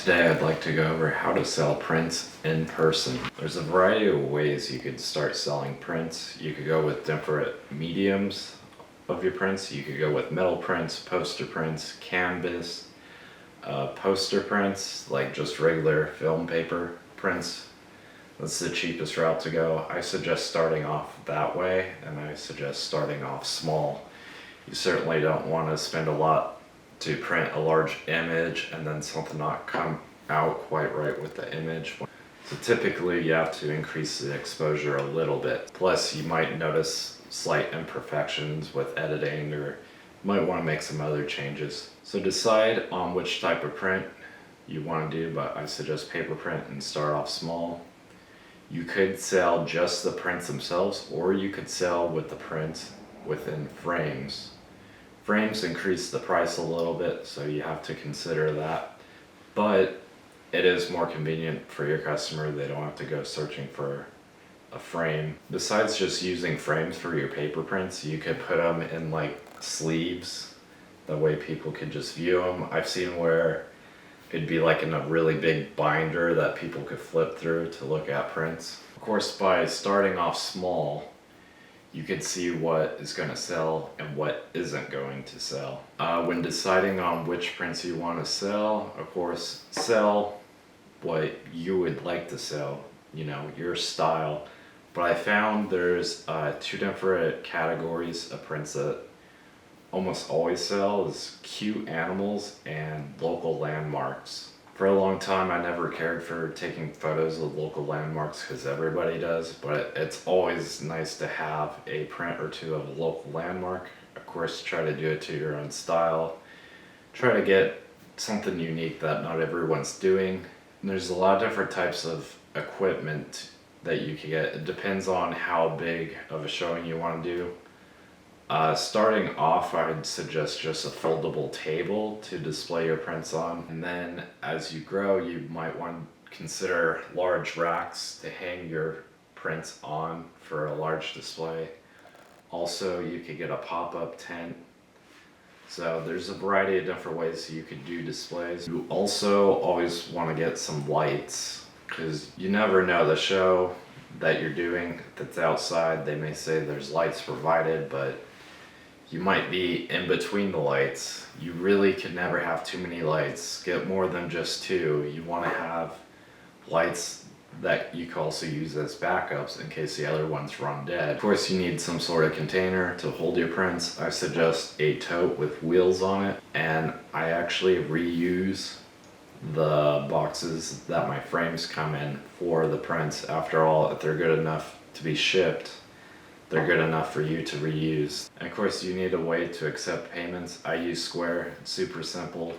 Today I'd like to go over how to sell prints in person. There's a variety of ways you could start selling prints. You could go with different mediums of your prints. You could go with metal prints, poster prints, canvas, poster prints, like just regular film paper prints. That's the cheapest route to go. I suggest starting off that way, and I suggest starting off small. You certainly don't want to spend a lot to print a large image and then something not come out quite right with the image. So typically you have to increase the exposure a little bit. Plus you might notice slight imperfections with editing, or you might want to make some other changes. So decide on which type of print you want to do, but I suggest paper print and start off small. You could sell just the prints themselves, or you could sell with the prints within frames. Frames increase the price a little bit, so you have to consider that. But it is more convenient for your customer. They don't have to go searching for a frame. Besides just using frames for your paper prints, you could put them in like sleeves. That way people could just view them. I've seen where it'd be like in a really big binder that people could flip through to look at prints. Of course, by starting off small, you could see what is going to sell and what isn't going to sell. When deciding on which prints you want to sell, of course, sell what you would like to sell, you know, your style. But I found there's two different categories of prints that almost always sell, is cute animals and local landmarks. For a long time I never cared for taking photos of local landmarks because everybody does, but it's always nice to have a print or two of a local landmark. Of course, try to do it to your own style. Try to get something unique that not everyone's doing. And there's a lot of different types of equipment that you can get. It depends on how big of a showing you want to do. Starting off, I would suggest just a foldable table to display your prints on. And then as you grow, you might want to consider large racks to hang your prints on for a large display. Also, you could get a pop-up tent. So there's a variety of different ways you could do displays. You also always want to get some lights, because you never know the show that you're doing that's outside. They may say there's lights provided, but you might be in between the lights. You really can never have too many lights. Get more than just two. You want to have lights that you can also use as backups in case the other ones run dead. Of course, you need some sort of container to hold your prints. I suggest a tote with wheels on it, and I actually reuse the boxes that my frames come in for the prints. After all, if they're good enough to be shipped, they're good enough for you to reuse. And of course, you need a way to accept payments. I use Square. It's super simple.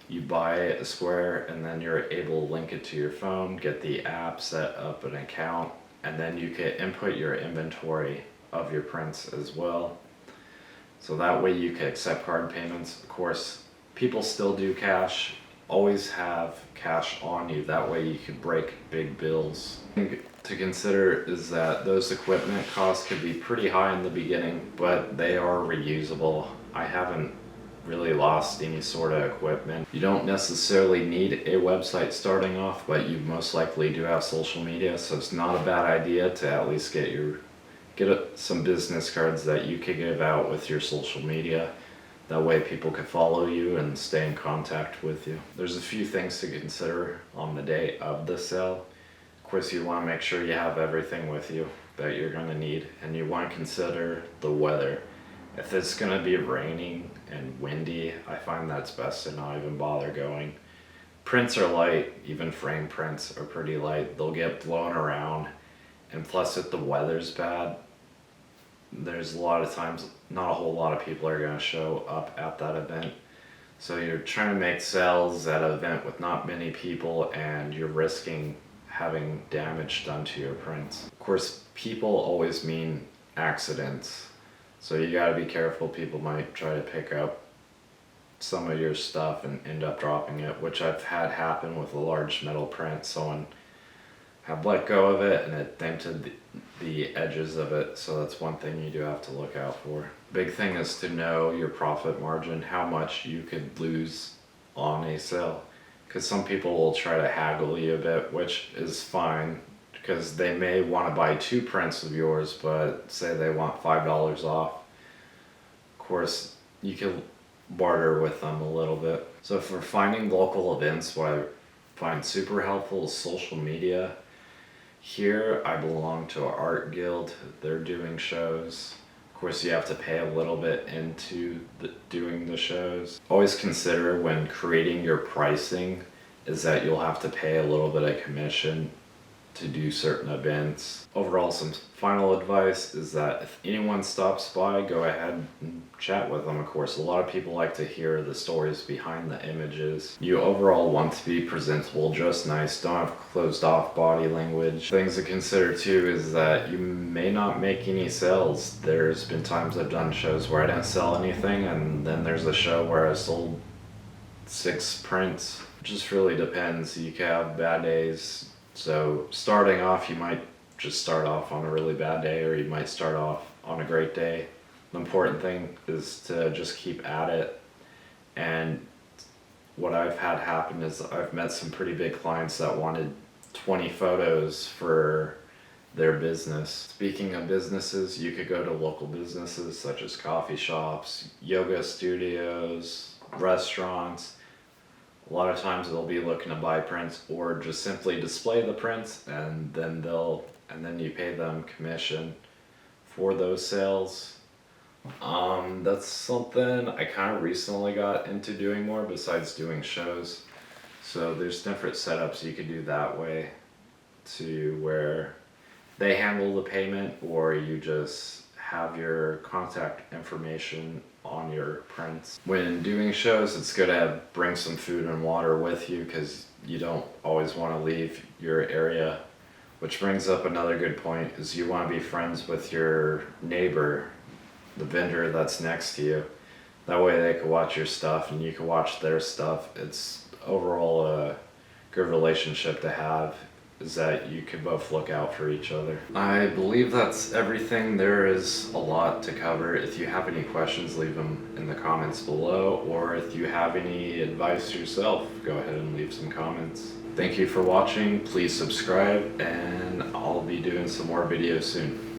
You buy a Square and then you're able to link it to your phone, get the app, set up an account, and then you can input your inventory of your prints as well. So that way you can accept card payments. Of course, people still do cash. Always have cash on you. That way you can break big bills. To consider is that those equipment costs could be pretty high in the beginning, but they are reusable. I haven't really lost any sort of equipment. You don't necessarily need a website starting off, but you most likely do have social media, so it's not a bad idea to at least get some business cards that you could give out with your social media. That way people can follow you and stay in contact with you. There's a few things to consider on the day of the sale. Of course, you want to make sure you have everything with you that you're going to need, and you want to consider the weather. If it's going to be raining and windy, I find that's best to not even bother going. Prints are light, even frame prints are pretty light. They'll get blown around, and plus if the weather's bad, there's a lot of times not a whole lot of people are going to show up at that event. So you're trying to make sales at an event with not many people, and you're risking having damage done to your prints. Of course, people always mean accidents, so you got to be careful. People might try to pick up some of your stuff and end up dropping it, which I've had happen with a large metal print. Someone had let go of it and it dented the edges of it, so that's one thing you do have to look out for. Big thing is to know your profit margin, how much you could lose on a sale, because some people will try to haggle you a bit, which is fine, because they may want to buy 2 prints of yours, but say they want $5 off. Of course, you can barter with them a little bit. So for finding local events, what I find super helpful is social media. Here, I belong to an art guild. They're doing shows. Of course, you have to pay a little bit into doing the shows. Always consider when creating your pricing is that you'll have to pay a little bit of commission to do certain events. Overall, some final advice is that if anyone stops by, go ahead and chat with them. Of course, a lot of people like to hear the stories behind the images. You overall want to be presentable, dress nice, don't have closed off body language. Things to consider too is that you may not make any sales. There's been times I've done shows where I didn't sell anything, and then there's a show where I sold 6 prints. It just really depends. You can have bad days. So starting off, you might just start off on a really bad day, or you might start off on a great day. The important thing is to just keep at it. And what I've had happen is I've met some pretty big clients that wanted 20 photos for their business. Speaking of businesses, you could go to local businesses such as coffee shops, yoga studios, restaurants. A lot of times they'll be looking to buy prints or just simply display the prints, and then you pay them commission for those sales. That's something I kind of recently got into doing more besides doing shows. So there's different setups you could do that way, to where they handle the payment, or you just have your contact information on your prints. When doing shows, it's good to bring some food and water with you, because you don't always want to leave your area. Which brings up another good point, is you want to be friends with your neighbor, the vendor that's next to you. That way they can watch your stuff and you can watch their stuff. It's overall a good relationship to have, is that you can both look out for each other. I believe that's everything. There is a lot to cover. If you have any questions, leave them in the comments below, or if you have any advice yourself, go ahead and leave some comments. Thank you for watching. Please subscribe, and I'll be doing some more videos soon.